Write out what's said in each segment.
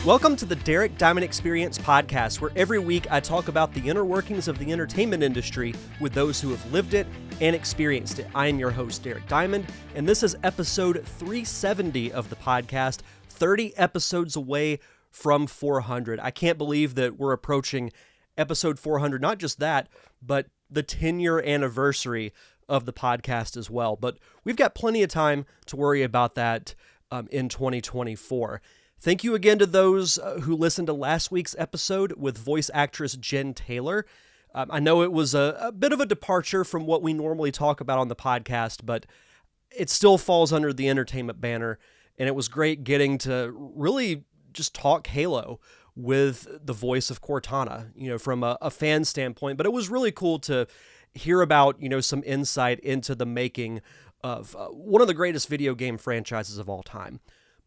Welcome to the Derek Diamond Experience podcast, where every week I talk about the inner workings of the entertainment industry with those who have lived it and experienced it. I am your host, Derek Diamond, and this is episode 370 of the podcast, 30 episodes away from 400. I can't believe that we're approaching episode 400, not just that, but the 10-year anniversary of the podcast as well. But we've got plenty of time to worry about that in 2024. Thank you again to those who listened to last week's episode with voice actress Jen Taylor. I know it was a bit of a departure from what we normally talk about on the podcast, but it still falls under the entertainment banner, and it was great getting to really just talk Halo with the voice of Cortana, from a fan standpoint. But it was really cool to hear about, some insight into the making of one of the greatest video game franchises of all time.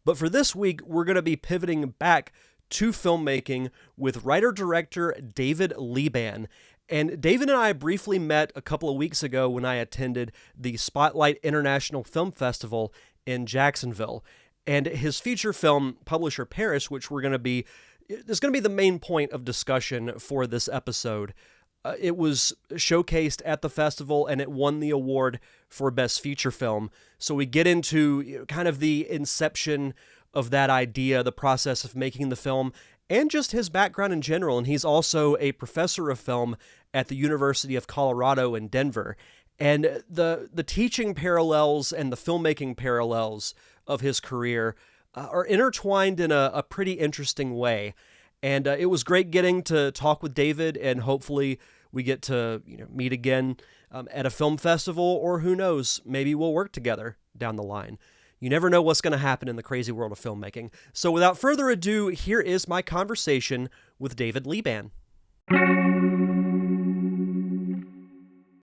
But for this week, we're going to be pivoting back to filmmaking with writer-director David Liban. And David and I briefly met a couple of weeks ago when I attended the Spotlight International Film Festival in Jacksonville. And his feature film, Publisher Perish, which is going to be the main point of discussion for this episode. It was showcased at the festival, and it won the award for Best Feature Film. So we get into kind of the inception of that idea, the process of making the film, and just his background in general. And he's also a professor of film at the University of Colorado in Denver. And the teaching parallels and the filmmaking parallels of his career are intertwined in a pretty interesting way. And it was great getting to talk with David, and hopefully we get to meet again at a film festival, or who knows, maybe we'll work together down the line. You never know what's going to happen in the crazy world of filmmaking. So without further ado, here is my conversation with David Liban.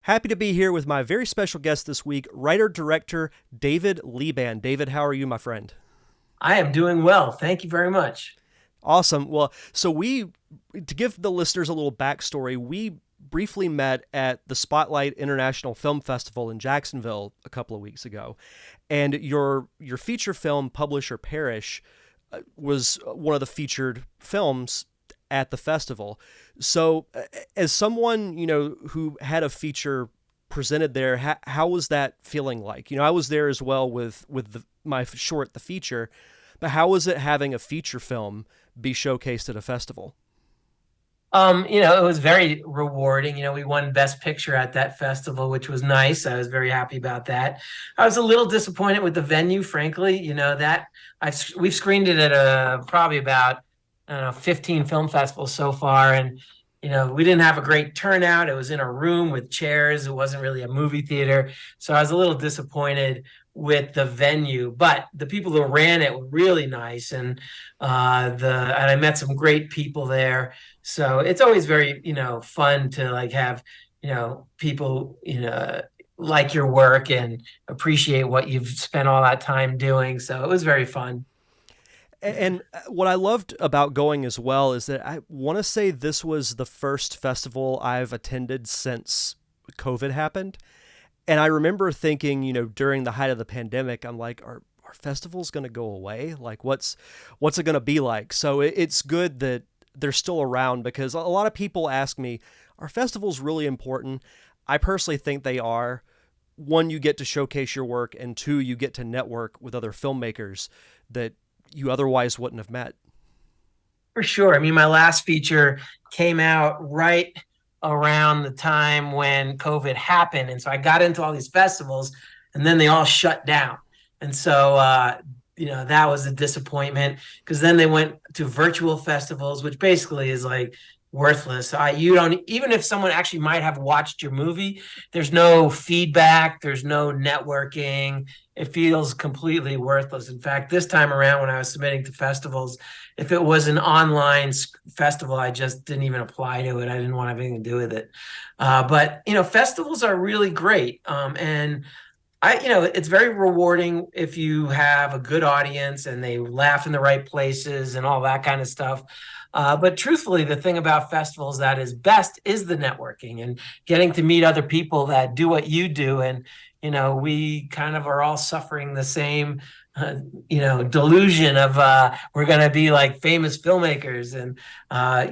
Happy to be here with my very special guest this week, writer-director David Liban. David, how are you, my friend? I am doing well. Thank you very much. Awesome. Well, so to give the listeners a little backstory, we briefly met at the Spotlight International Film Festival in Jacksonville a couple of weeks ago. And your feature film, Publisher Perish, was one of the featured films at the festival. So as someone, who had a feature presented there, how was that feeling like? I was there as well with my short, The Feature, but how was it having a feature film be showcased at a festival? It was very rewarding. We won Best Picture at that festival, which was nice. I was very happy about that. I was a little disappointed with the venue, frankly. We've screened it at probably about 15 film festivals so far, and we didn't have a great turnout. It was in a room with chairs. It wasn't really a movie theater, so I was a little disappointed with the venue, but the people who ran it were really nice, and I met some great people there. So it's always very fun to have people like your work and appreciate what you've spent all that time doing. So it was very fun. And what I loved about going as well is that I want to say this was the first festival I've attended since COVID happened. And I remember thinking, during the height of the pandemic, I'm like, are festivals going to go away? Like, what's it going to be like? So it's good that they're still around, because a lot of people ask me, are festivals really important? I personally think they are. One, you get to showcase your work, and two, you get to network with other filmmakers that you otherwise wouldn't have met. For sure. I mean, my last feature came out right around the time when COVID happened. And so I got into all these festivals, and then they all shut down. And so, that was a disappointment, because then they went to virtual festivals, which basically is worthless. Even if someone actually might have watched your movie, there's no feedback, there's no networking. It feels completely worthless. In fact, this time around when I was submitting to festivals, if it was an online festival, I just didn't even apply to it. I didn't want to have anything to do with it. But festivals are really great. And it's very rewarding if you have a good audience and they laugh in the right places and all that kind of stuff. But truthfully, the thing about festivals that is best is the networking and getting to meet other people that do what you do. And, we kind of are all suffering the same uh, delusion of we're going to be like famous filmmakers, and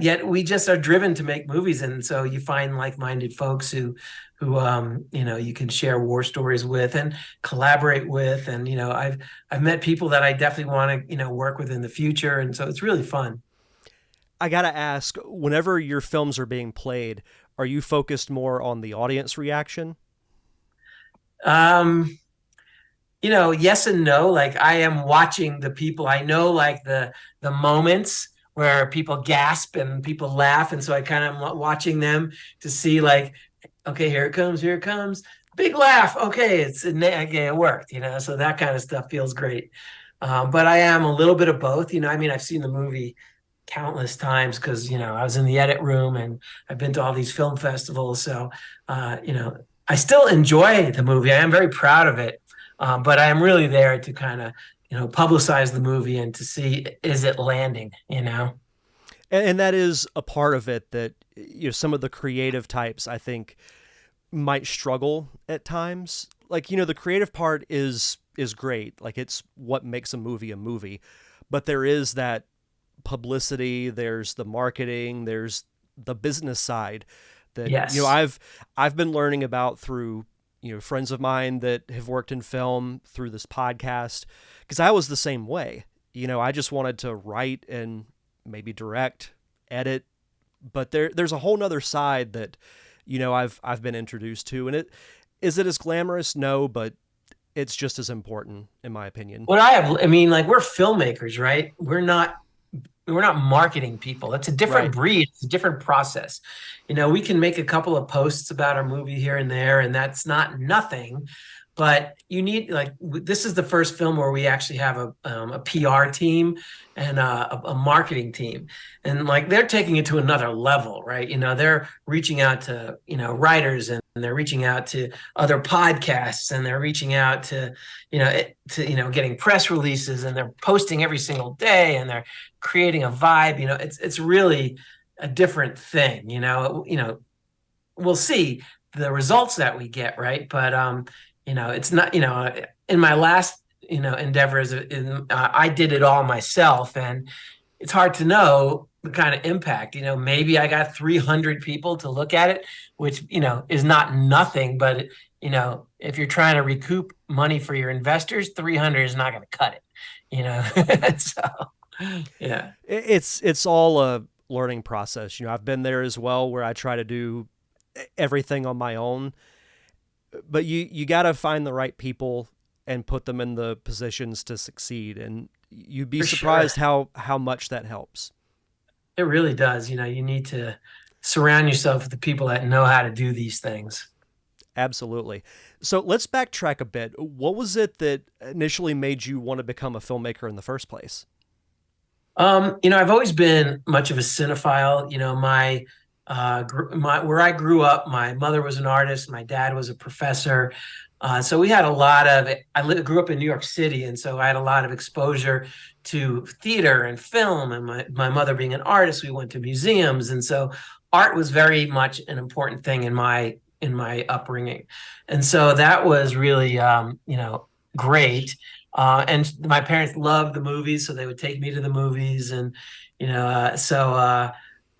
yet we just are driven to make movies. And so you find like-minded folks who you can share war stories with and collaborate with. And I've met people that I definitely want to work with in the future, and so it's really fun. I gotta ask, whenever your films are being played, are you focused more on the audience reaction? Um, yes and no. Like I am watching the people. I know like the moments where people gasp and people laugh, and so I kind of watching them to see like, okay, here it comes, big laugh. Okay, okay, it worked. So that kind of stuff feels great. But I am a little bit of both. I mean, I've seen the movie countless times because I was in the edit room and I've been to all these film festivals. So I still enjoy the movie. I am very proud of it, but I am really there to kind of publicize the movie and to see, is it landing. And that is a part of it that some of the creative types I think might struggle at times. Like the creative part is great. Like it's what makes a movie, but there is that publicity, there's the marketing, there's the business side that Yes. I've been learning about through friends of mine that have worked in film through this podcast, because I was the same way. I just wanted to write and maybe direct, edit, but there's a whole nother side that I've been introduced to, and it as glamorous? No, but it's just as important in my opinion. I mean, like we're filmmakers, right? We're not marketing people. That's a different Right. breed. It's a different process. We can make a couple of posts about our movie here and there, and that's not nothing. But you need this is the first film where we actually have a PR team and a marketing team, and like they're taking it to another level, right? They're reaching out to writers, and they're reaching out to other podcasts, and they're reaching out to getting press releases, and they're posting every single day, and they're creating a vibe. It's really a different thing. We'll see the results that we get, right? But it's not. In my last endeavors, I did it all myself, and it's hard to know the kind of impact. Maybe I got 300 people to look at it, which is not nothing, but if you're trying to recoup money for your investors, 300 is not going to cut it. So yeah. It's all a learning process. I've been there as well, where I try to do everything on my own, but you got to find the right people and put them in the positions to succeed, and you'd be For sure. surprised how much that helps. It really does. You need to surround yourself with the people that know how to do these things. Absolutely. So let's backtrack a bit. What was it that initially made you want to become a filmmaker in the first place? I've always been much of a cinephile. My where I grew up, my mother was an artist, my dad was a professor. So we had a lot of. Grew up in New York City, and so I had a lot of exposure to theater and film. And my mother being an artist, we went to museums, and so art was very much an important thing in my upbringing. And so that was really great. And my parents loved the movies, so they would take me to the movies, and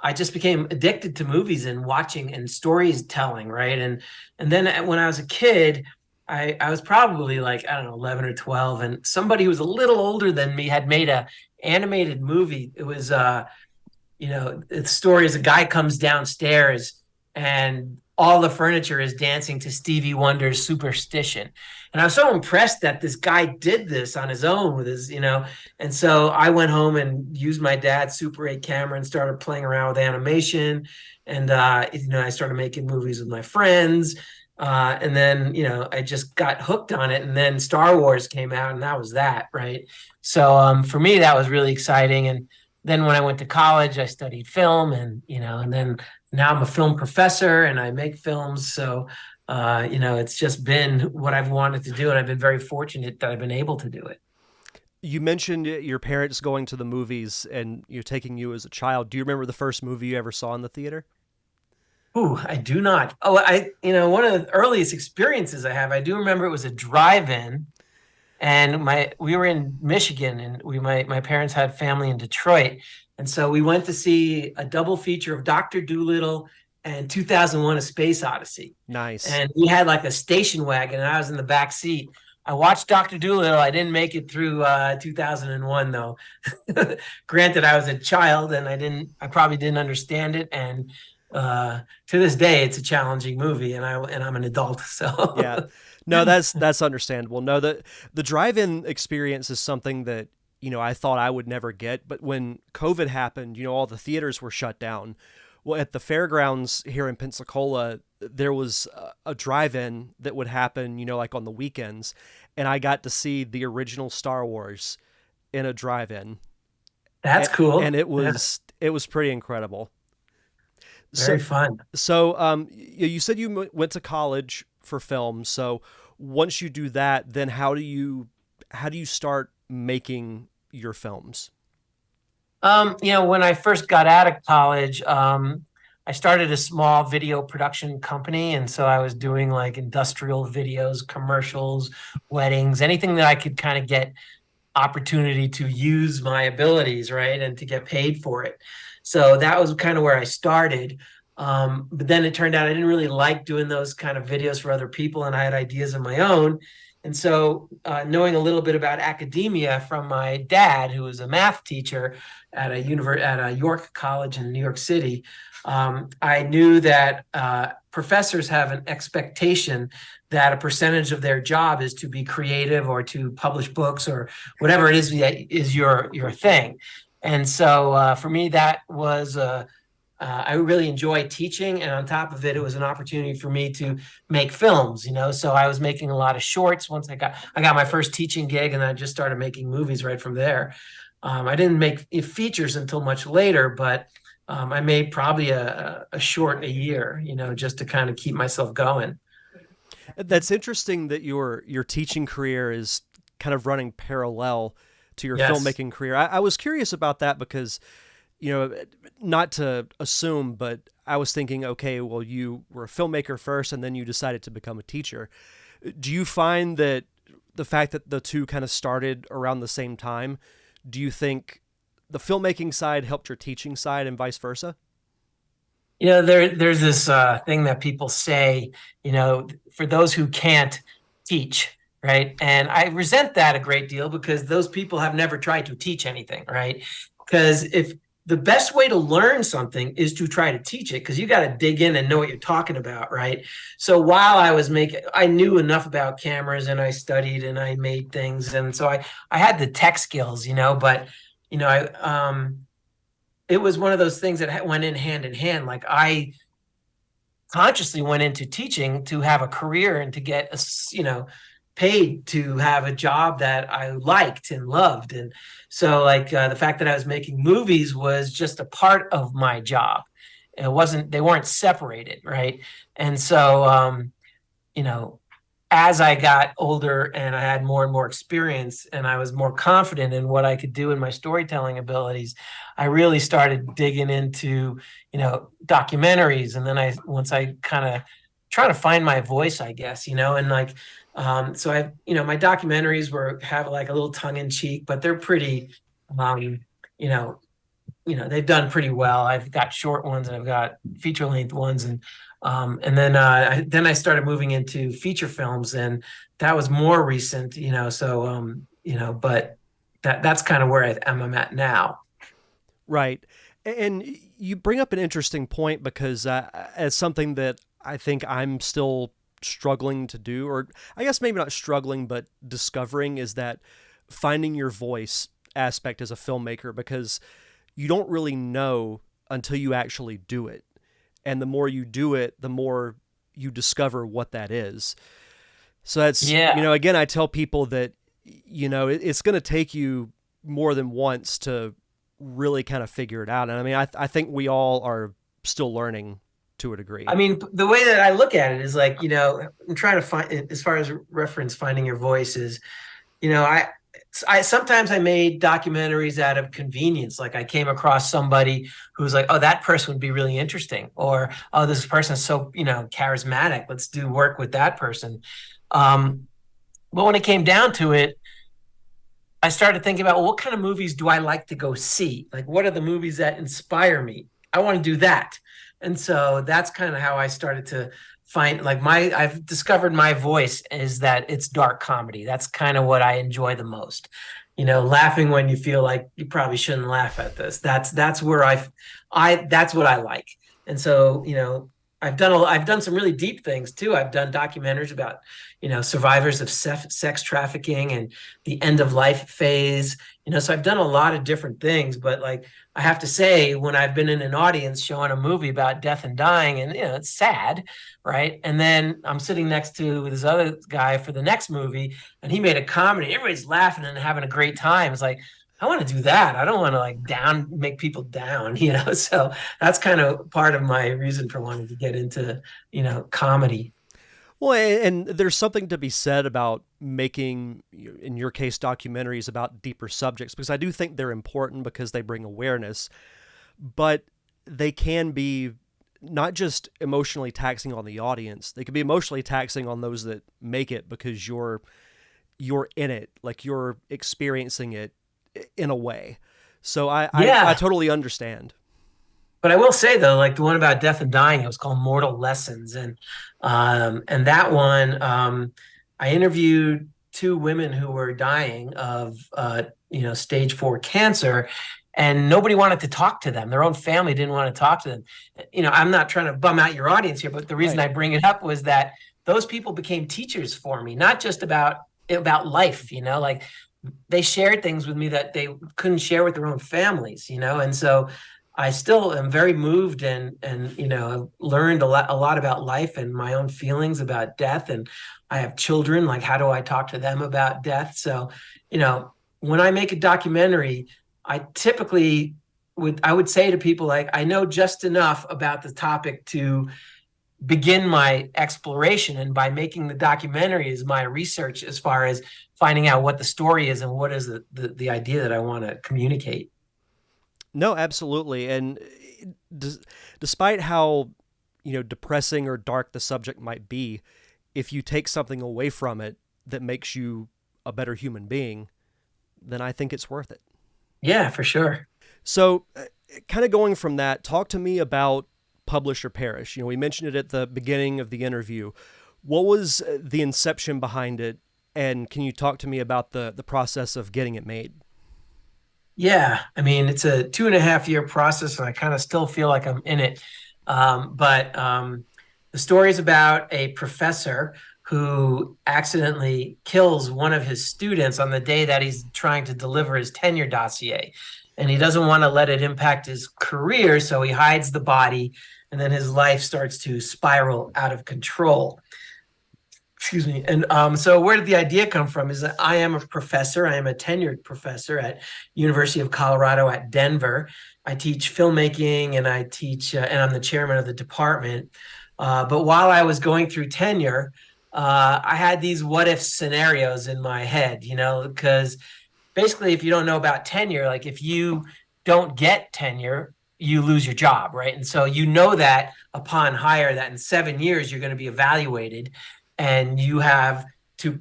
I just became addicted to movies and watching and storytelling, right? And then when I was a kid, I was probably like, I don't know, 11 or 12, and somebody who was a little older than me had made a animated movie. It was the story is a guy comes downstairs and all the furniture is dancing to Stevie Wonder's Superstition. And I was so impressed that this guy did this on his own with and so I went home and used my dad's Super 8 camera and started playing around with animation. And, I started making movies with my friends. And then, I just got hooked on it. And then Star Wars came out, and that was that, right? So for me, that was really exciting. And then when I went to college, I studied film, and then now I'm a film professor and I make films. So, it's just been what I've wanted to do. And I've been very fortunate that I've been able to do it. You mentioned your parents going to the movies and you're taking you as a child. Do you remember the first movie you ever saw in the theater? Ooh, I do not. One of the earliest experiences I have, I do remember it was a drive-in. And we were in Michigan, and my parents had family in Detroit, and so we went to see a double feature of Dr. Dolittle and 2001: A Space Odyssey. Nice. And we had like a station wagon, and I was in the back seat. I watched Dr. Dolittle. I didn't make it through 2001 though. Granted, I was a child and I probably didn't understand it. And to this day, it's a challenging movie, and I'm an adult. Yeah. So No, that's understandable. No, the drive-in experience is something that, I thought I would never get, but when COVID happened, all the theaters were shut down. Well, at the fairgrounds here in Pensacola, there was a drive-in that would happen, like on the weekends, and I got to see the original Star Wars in a drive-in. that's And cool. it Yeah, was pretty incredible. So very fun. you said you went to college for film. So once you do that, then how do you start making your films? When I first got out of college, I started a small video production company. And so I was doing like industrial videos, commercials, weddings, anything that I could kind of get opportunity to use my abilities, right? And to get paid for it. So that was kind of where I started. But then it turned out I didn't really like doing those kind of videos for other people, and I had ideas of my own. And so, knowing a little bit about academia from my dad, who was a math teacher at a York College in New York City, I knew that professors have an expectation that a percentage of their job is to be creative or to publish books or whatever it is that is your thing. And so for me, that was I really enjoy teaching, and on top of it, it was an opportunity for me to make films. So I was making a lot of shorts. Once I got my first teaching gig, and I just started making movies right from there. I didn't make features until much later, but I made probably a short a year, just to kind of keep myself going. That's interesting that your teaching career is kind of running parallel to your Yes. filmmaking career. I was curious about that because, not to assume, but I was thinking, okay, well, you were a filmmaker first and then you decided to become a teacher. Do you find that the fact that the two kind of started around the same time, do you think the filmmaking side helped your teaching side and vice versa? There's this thing that people say, for those who can't teach, right? And I resent that a great deal because those people have never tried to teach anything, right? Because if the best way to learn something is to try to teach it, because you got to dig in and know what you're talking about, right? So while I knew enough about cameras, and I studied and I made things, and so I had the tech skills, but I it was one of those things that went in hand in hand. Like I consciously went into teaching to have a career and to get paid to have a job that I liked and loved. And so like the fact that I was making movies was just a part of my job. They weren't separated, right? And so you know as I got older and I had more and more experience and I was more confident in what I could do in my storytelling abilities, I really started digging into, documentaries. And then once I kind of trying to find my voice, I guess, and like, so my documentaries have like a little tongue in cheek, but they're pretty, um, you know, they've done pretty well. I've got short ones and I've got feature length ones, and then I started moving into feature films, and that was more recent. So but that's kind of where I'm at now. Right. And you bring up an interesting point because as something that I think I'm still struggling to do, or I guess maybe not struggling, but discovering, is that finding your voice aspect as a filmmaker, because you don't really know until you actually do it. And the more you do it, the more you discover what that is. So that's, Yeah. again, I tell people that, it's going to take you more than once to really kind of figure it out. And I mean, I think we all are still learning to a degree. I mean, the way that I look at it is like, I'm trying to find, as far as reference, finding your voice is, I sometimes I made documentaries out of convenience. Like I came across somebody who's like, oh, that person would be really interesting. Or, oh, this person is so, charismatic. Let's do work with that person. But when it came down to it, I started thinking about, well, what kind of movies do I like to go see? Like, what are the movies that inspire me? I want to do that. And so that's kind of how I started to find like I've discovered my voice is that it's dark comedy. That's kind of what I enjoy the most. Laughing when you feel like you probably shouldn't laugh at this. That's where that's what I like. And so, I've done some really deep things too. I've done documentaries about, survivors of sex trafficking and the end of life phase. So I've done a lot of different things, but like I have to say, when I've been in an audience showing a movie about death and dying, and it's sad, right? And then I'm sitting next to this other guy for the next movie, and he made a comedy. Everybody's laughing and having a great time. It's like, I want to do that. I don't want to like make people down, So that's kind of part of my reason for wanting to get into, comedy. Well, and there's something to be said about making, in your case, documentaries about deeper subjects, because I do think they're important because they bring awareness, but they can be not just emotionally taxing on the audience, they can be emotionally taxing on those that make it because you're in it, like you're experiencing it in a way. So I totally understand. But I will say though, like the one about death and dying, it was called Mortal Lessons, and that one, I interviewed two women who were dying of stage 4 cancer, and nobody wanted to talk to them. Their own family didn't want to talk to them. I'm not trying to bum out your audience here, but the reason I bring it up was that those people became teachers for me, not just about life. Like they shared things with me that they couldn't share with their own families. And so I still am very moved and I've learned a lot about life and my own feelings about death. And I have children, like how do I talk to them about death? So, when I make a documentary, I typically I would say to people, like, I know just enough about the topic to begin my exploration. And by making the documentary is my research as far as finding out what the story is and what is the idea that I want to communicate. No, absolutely. And despite how, depressing or dark the subject might be, if you take something away from it that makes you a better human being, then I think it's worth it. Yeah, for sure. So kind of going from that, talk to me about Publish or Perish. We mentioned it at the beginning of the interview. What was the inception behind it? And can you talk to me about the process of getting it made? Yeah, I mean, it's a 2.5 year process, and I kind of still feel like I'm in it. But the story is about a professor who accidentally kills one of his students on the day that he's trying to deliver his tenure dossier. And he doesn't want to let it impact his career, so he hides the body, and then his life starts to spiral out of control. Excuse me. And so where did the idea come from is that I am a professor. I am a tenured professor at University of Colorado at Denver. I teach filmmaking and I teach, and I'm the chairman of the department. But while I was going through tenure, I had these what if scenarios in my head, because basically if you don't know about tenure, like if you don't get tenure, you lose your job, right? And so that upon hire that in 7 years, you're going to be evaluated. And you have to,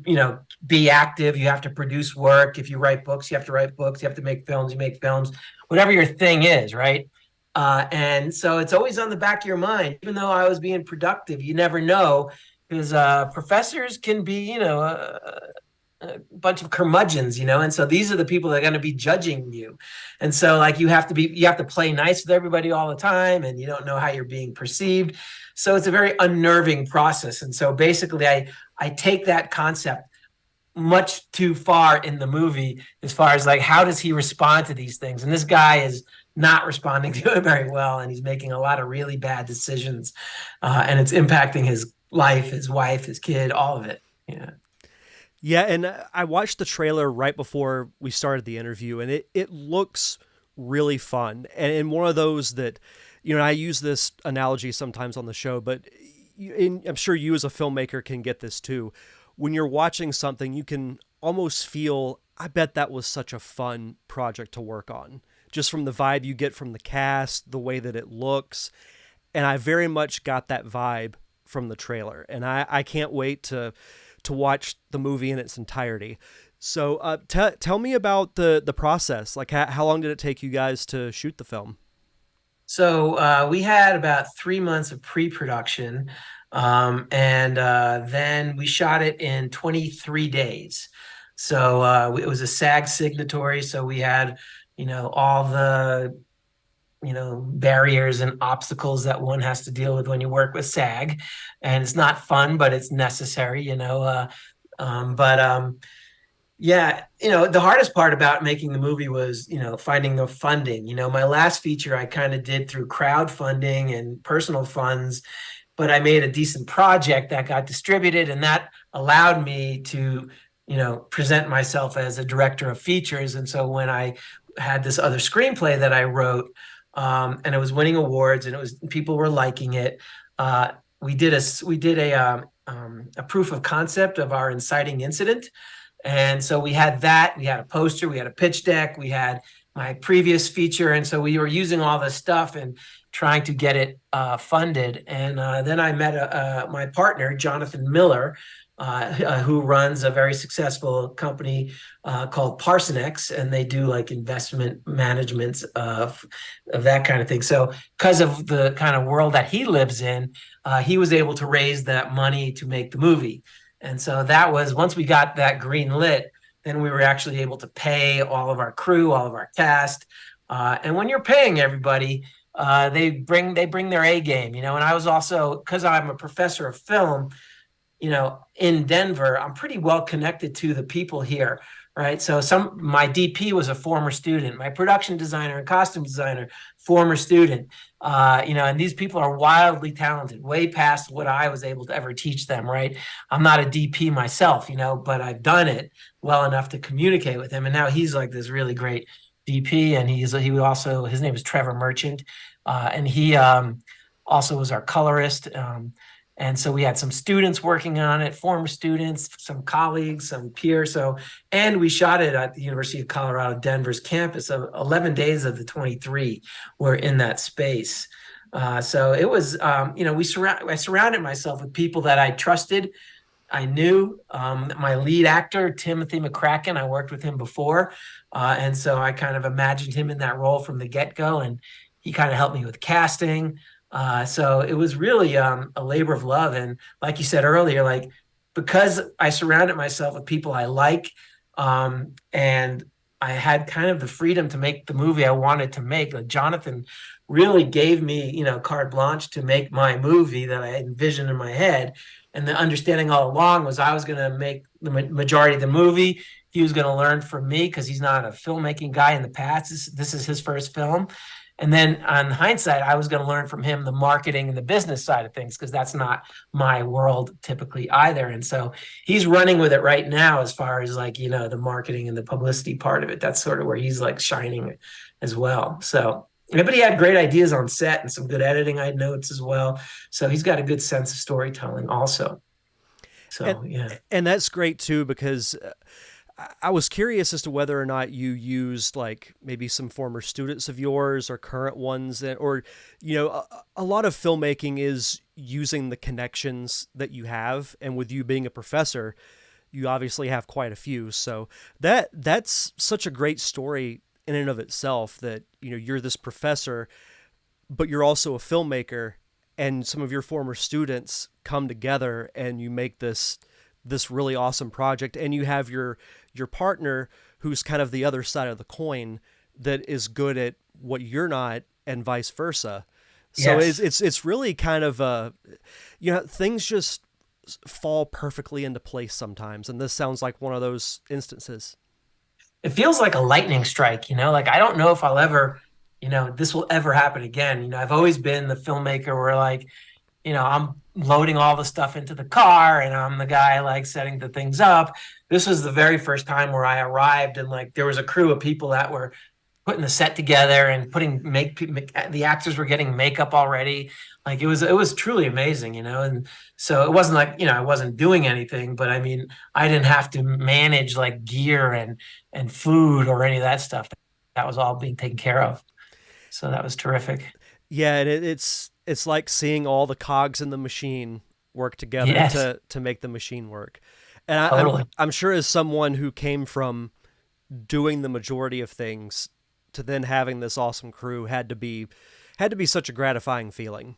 be active. You have to produce work. If you write books, you have to write books. You have to make films. You make films. Whatever your thing is, right? And so it's always on the back of your mind. Even though I was being productive, you never know, because professors can be, a bunch of curmudgeons, and so these are the people that are going to be judging you. And so like you have to play nice with everybody all the time, and you don't know how you're being perceived. So it's a very unnerving process. And so basically I take that concept much too far in the movie as far as like, how does he respond to these things? And this guy is not responding to it very well, and he's making a lot of really bad decisions, and it's impacting his life, his wife, his kid, all of it. Yeah. Yeah, and I watched the trailer right before we started the interview, and it looks really fun. And one of those that, I use this analogy sometimes on the show, but I'm sure you as a filmmaker can get this too. When you're watching something, you can almost feel, I bet that was such a fun project to work on, just from the vibe you get from the cast, the way that it looks. And I very much got that vibe from the trailer. And I can't wait to watch the movie in its entirety. So tell me about the process. Like how long did it take you guys to shoot the film? So we had about 3 months of pre-production, and then we shot it in 23 days. So it was a SAG signatory, so we had, all the barriers and obstacles that one has to deal with when you work with SAG, and it's not fun, but it's necessary. But Yeah, the hardest part about making the movie was, finding the funding. My last feature I kind of did through crowdfunding and personal funds, but I made a decent project that got distributed, and that allowed me to, present myself as a director of features. And so when I had this other screenplay that I wrote, and it was winning awards, and it was people were liking it, we did a proof of concept of our inciting incident. And so we had that, we had a poster, we had a pitch deck, we had my previous feature. And so we were using all this stuff and trying to get it funded. And then I met my partner, Jonathan Miller, who runs a very successful company called Parsonex, and they do like investment management of that kind of thing. So because of the kind of world that he lives in, he was able to raise that money to make the movie. And so that was, once we got that green lit, then we were actually able to pay all of our crew, all of our cast. And when you're paying everybody, they bring their A game, And I was also, because I'm a professor of film, in Denver, I'm pretty well connected to the people here, right? So my DP was a former student, my production designer and costume designer, former student, and these people are wildly talented, way past what I was able to ever teach them, right? I'm not a DP myself, but I've done it well enough to communicate with him. And now he's like this really great DP, and his name is Trevor Merchant, and he also was our colorist. And so we had some students working on it, former students, some colleagues, some peers. And we shot it at the University of Colorado Denver's campus. Of 11 days of the 23 were in that space. So it was, I surrounded myself with people that I trusted. I knew my lead actor, Timothy McCracken. I worked with him before. And so I kind of imagined him in that role from the get-go. And he kind of helped me with casting. So it was really a labor of love. And like you said earlier, like, because I surrounded myself with people I like, and I had kind of the freedom to make the movie I wanted to make. Like, Jonathan really gave me, carte blanche to make my movie that I envisioned in my head. And the understanding all along was I was going to make the majority of the movie. He was going to learn from me because he's not a filmmaking guy in the past. This is his first film. And then on hindsight, I was going to learn from him the marketing and the business side of things, because that's not my world typically either. And so he's running with it right now as far as like, the marketing and the publicity part of it. That's sort of where he's like shining as well. So, but he had great ideas on set and some good editing, I had notes as well. So he's got a good sense of storytelling also. So, yeah. And that's great too, because I was curious as to whether or not you used like maybe some former students of yours or current ones or, a lot of filmmaking is using the connections that you have. And with you being a professor, you obviously have quite a few. So that's such a great story in and of itself, that, you're this professor, but you're also a filmmaker, and some of your former students come together and you make this really awesome project, and you have your partner who's kind of the other side of the coin that is good at what you're not, and vice versa. So Yes. it's really kind of things just fall perfectly into place sometimes, and this sounds like one of those instances. It feels like a lightning strike, like I don't know if I'll ever, this will ever happen again. I've always been the filmmaker where like, I'm loading all the stuff into the car and I'm the guy like setting the things up. This was the very first time where I arrived, and like there was a crew of people that were putting the set together and the actors were getting makeup already. Like it was truly amazing, And so it wasn't like, I wasn't doing anything, but I mean, I didn't have to manage like gear and food or any of that stuff. That was all being taken care of. So that was terrific. Yeah, and it's like seeing all the cogs in the machine work together Yes. to make the machine work. And Totally. I'm sure as someone who came from doing the majority of things to then having this awesome crew had to be such a gratifying feeling.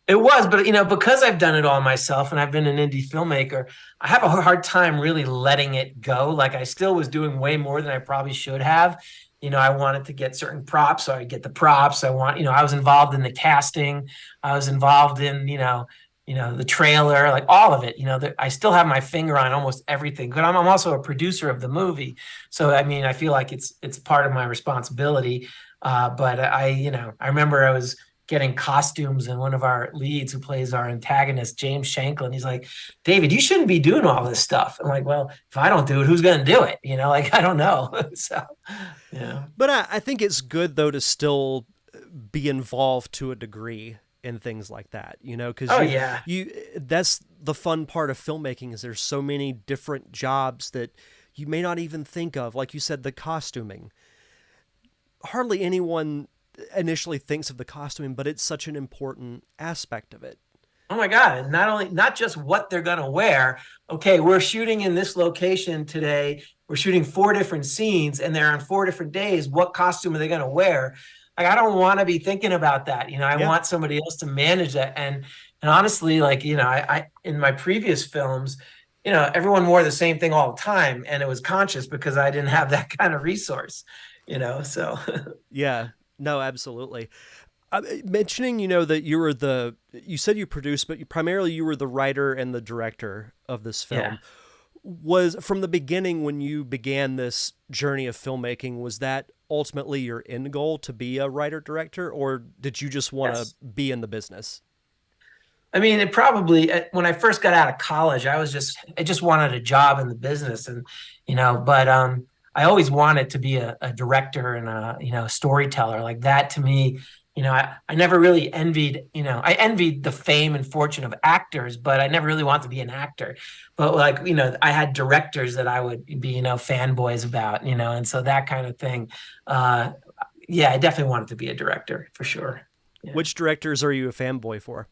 It was, but because I've done it all myself and I've been an indie filmmaker, I have a hard time really letting it go. Like I still was doing way more than I probably should have. I wanted to get certain props, so I get the props. I was involved in the casting. I was involved in, the trailer, like all of it. I still have my finger on almost everything. But I'm also a producer of the movie, so I mean, I feel like it's part of my responsibility. But I remember I was getting costumes, and one of our leads who plays our antagonist, James Shanklin, he's like, David, you shouldn't be doing all this stuff. I'm like, well, if I don't do it, who's going to do it? Like, I don't know. So, yeah. But I think it's good though to still be involved to a degree in things like that, because Oh, yeah. you that's the fun part of filmmaking is there's so many different jobs that you may not even think of. Like you said, the costuming. Hardly anyone initially thinks of the costuming, but it's such an important aspect of it. Oh my God. And not just what they're going to wear. Okay, we're shooting in this location today. We're shooting 4 different scenes and they're on 4 different days. What costume are they going to wear? Like, I don't want to be thinking about that. I Yeah. want somebody else to manage that. And honestly, like, I in my previous films, everyone wore the same thing all the time. And it was conscious because I didn't have that kind of resource, so. Yeah. No, absolutely. Mentioning, that you said you produced, but primarily you were the writer and the director of this film. Yeah. Was from the beginning when you began this journey of filmmaking, was that ultimately your end goal to be a writer director, or did you just want to Yes. be in the business? I mean, it probably when I first got out of college, I just wanted a job in the business, and but I always wanted to be a director and a storyteller like that. To me, I never really envied, I envied the fame and fortune of actors, but I never really wanted to be an actor. But like, I had directors that I would be, fanboys about, and so that kind of thing. Yeah, I definitely wanted to be a director for sure. Yeah. Which directors are you a fanboy for?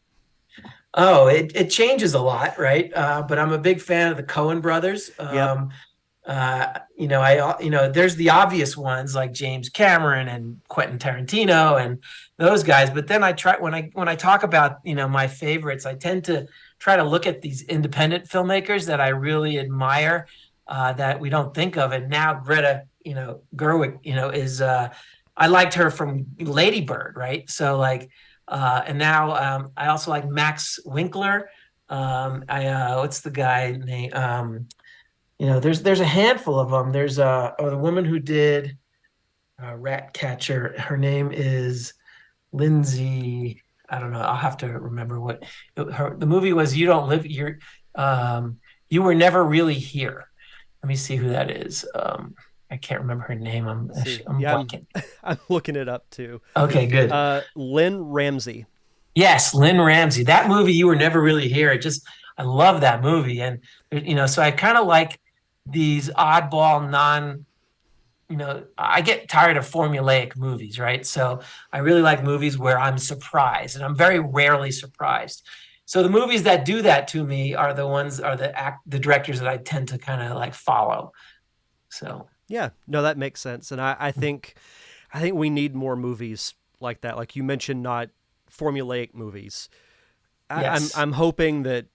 Oh, it changes a lot, right? But I'm a big fan of the Coen brothers. Yep. There's the obvious ones like James Cameron and Quentin Tarantino and those guys. But then I try when I talk about my favorites, I tend to try to look at these independent filmmakers that I really admire that we don't think of. And now Greta, Gerwig, is I liked her from Lady Bird, right? So like, and now I also like Max Winkler. What's the guy name? There's a handful of them. There's the woman who did Ratcatcher. Her name is Lindsay. I don't know. I'll have to remember what the movie was. You don't live. You were never really here. Let me see who that is. I can't remember her name. I'm blanking. I'm looking it up too. Okay, good. Lynn Ramsey. Yes, Lynn Ramsey. That movie, You Were Never Really Here. I love that movie, and so I kind of like these oddball, I get tired of formulaic movies, right? So I really like movies where I'm surprised, and I'm very rarely surprised. So the movies that do that to me are the directors that I tend to kind of like follow. So Yeah, no, that makes sense, and I think we need more movies like that. Like you mentioned, not formulaic movies. yes. I'm hoping that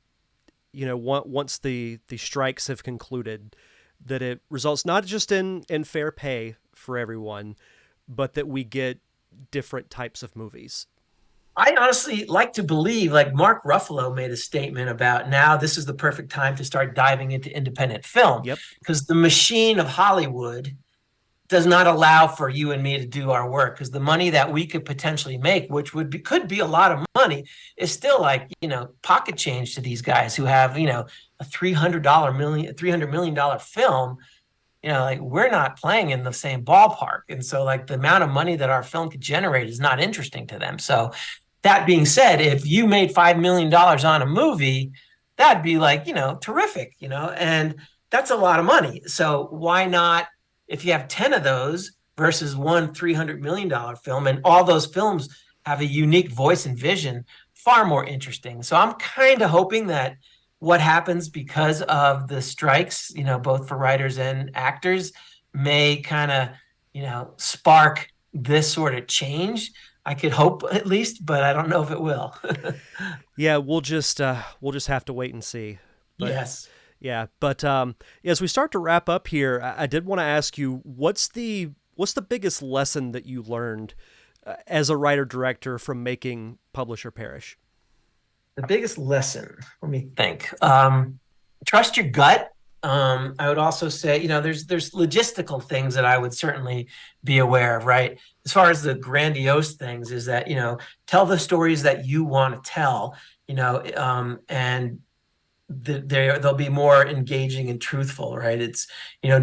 once the strikes have concluded, that it results not just in fair pay for everyone, but that we get different types of movies. I honestly like to believe, like Mark Ruffalo made a statement about now this is the perfect time to start diving into independent film Yep. because the machine of Hollywood does not allow for you and me to do our work because the money that we could potentially make, which could be a lot of money, is still like pocket change to these guys who have a $300 million film. Like we're not playing in the same ballpark, and so like the amount of money that our film could generate is not interesting to them. So that being said, if you made $5 million on a movie, that'd be like terrific, and that's a lot of money. So why not? If you have 10 of those versus one $300 million film, and all those films have a unique voice and vision, far more interesting. So I'm kind of hoping that what happens because of the strikes, both for writers and actors, may kind of, spark this sort of change. I could hope at least, but I don't know if it will. Yeah, we'll just have to wait and see. But Yes. yeah, but as we start to wrap up here, I did want to ask you, what's the biggest lesson that you learned as a writer director from making Publish or Perish? The biggest lesson, let me think. Trust your gut. I would also say, there's logistical things that I would certainly be aware of, right? As far as the grandiose things, is that, tell the stories that you want to tell, and they'll be more engaging and truthful, right? It's,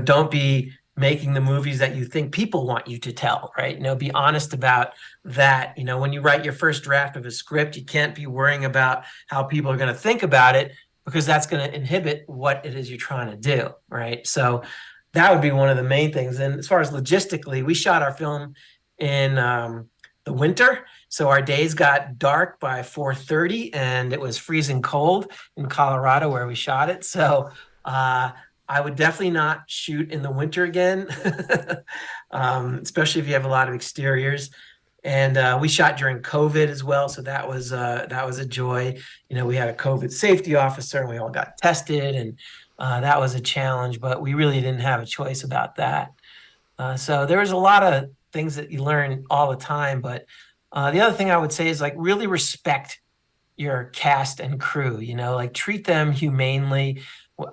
don't be making the movies that you think people want you to tell, right? Be honest about that. When you write your first draft of a script, you can't be worrying about how people are going to think about it, because that's going to inhibit what it is you're trying to do, right? So that would be one of the main things. And as far as logistically, we shot our film in the winter, so our days got dark by 4:30, and it was freezing cold in Colorado where we shot it. So I would definitely not shoot in the winter again, especially if you have a lot of exteriors. And we shot during COVID as well, so that was a joy. We had a COVID safety officer, and we all got tested, and that was a challenge. But we really didn't have a choice about that. So there was a lot of things that you learn all the time. But the other thing I would say is, like, really respect your cast and crew. Like, treat them humanely.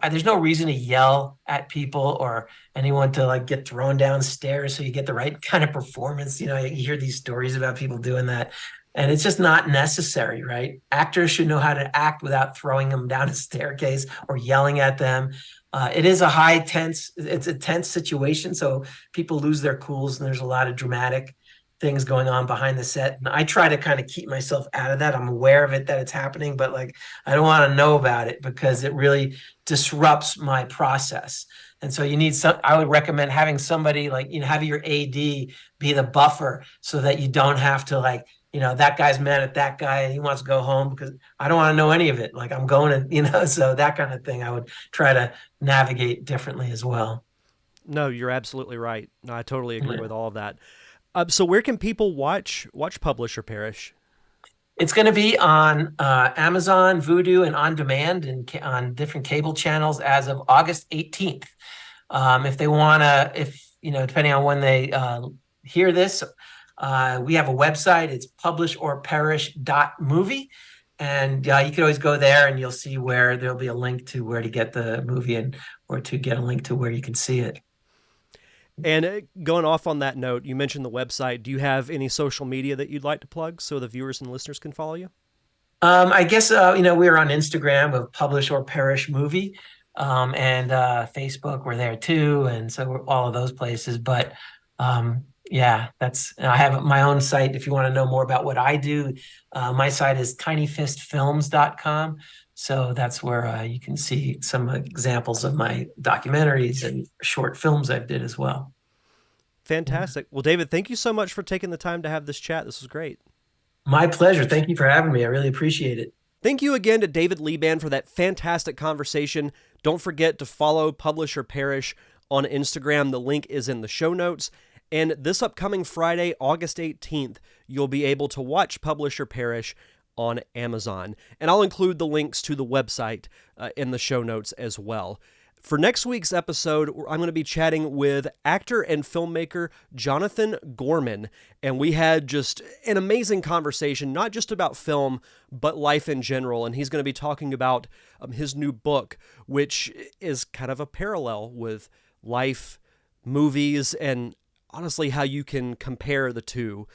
There's no reason to yell at people or anyone to, like, get thrown downstairs so you get the right kind of performance. You hear these stories about people doing that, and it's just not necessary, right? Actors should know how to act without throwing them down a staircase or yelling at them. It is it's a tense situation, so people lose their cools, and there's a lot of dramatic things going on behind the set. And I try to kind of keep myself out of that. I'm aware of it, that it's happening, but, like, I don't want to know about it, because it really disrupts my process. And so I would recommend having somebody, like, have your AD be the buffer, so that you don't have to, like, that guy's mad at that guy and he wants to go home, because I don't want to know any of it. Like, I'm going to, so that kind of thing I would try to navigate differently as well. No, you're absolutely right. No, I totally agree Yeah. with all of that. So where can people watch Publish or Perish? It's going to be on Amazon, Vudu, and on demand, and on different cable channels as of August 18th. If they want to, depending on when they hear this, we have a website. It's publishorperish.movie. And you can always go there, and you'll see where there'll be a link to where to get the movie, or to get a link to where you can see it. And going off on that note, you mentioned the website. Do you have any social media that you'd like to plug so the viewers and listeners can follow you? I guess, we're on Instagram of Publish or Perish Movie, and Facebook, we're there too. And so we're all of those places. But yeah, I have my own site. If you want to know more about what I do, my site is tinyfistfilms.com. So that's where you can see some examples of my documentaries and short films I've did as well. Fantastic. Well, David, thank you so much for taking the time to have this chat. This was great. My pleasure. Thank you for having me. I really appreciate it. Thank you again to David Liban for that fantastic conversation. Don't forget to follow Publish or Perish on Instagram. The link is in the show notes. And this upcoming Friday, August 18th, you'll be able to watch Publish or Perish on Amazon. And I'll include the links to the website in the show notes as well. For next week's episode, I'm going to be chatting with actor and filmmaker Jonathan Gorman, and we had just an amazing conversation, not just about film, but life in general, and he's going to be talking about his new book, which is kind of a parallel with life, movies, and honestly how you can compare the two.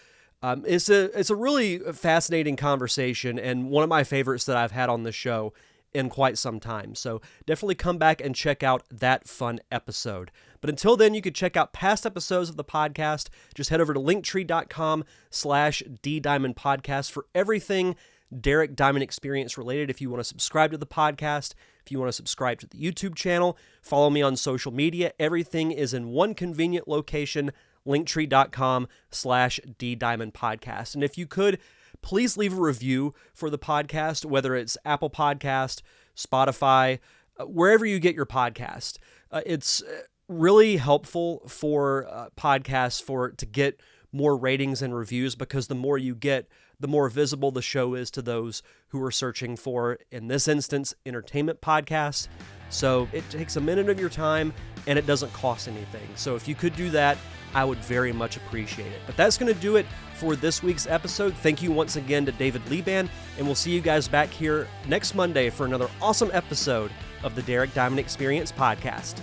It's a really fascinating conversation, and one of my favorites that I've had on this show in quite some time. So definitely come back and check out that fun episode. But until then, you can check out past episodes of the podcast. Just head over to linktree.com/DDiamondPodcast for everything Derek Diamond Experience related. If you want to subscribe to the podcast, if you want to subscribe to the YouTube channel, follow me on social media. Everything is in one convenient location, linktree.com/DDiamondPodcast. And if you could, please leave a review for the podcast, whether it's Apple Podcast, Spotify, wherever you get your podcast. It's really helpful for podcasts to get more ratings and reviews, because the more you get, the more visible the show is to those who are searching for, in this instance, entertainment podcasts. So it takes a minute of your time and it doesn't cost anything. So if you could do that, I would very much appreciate it. But that's going to do it for this week's episode. Thank you once again to David Liban, and we'll see you guys back here next Monday for another awesome episode of the Derek Diamond Experience podcast.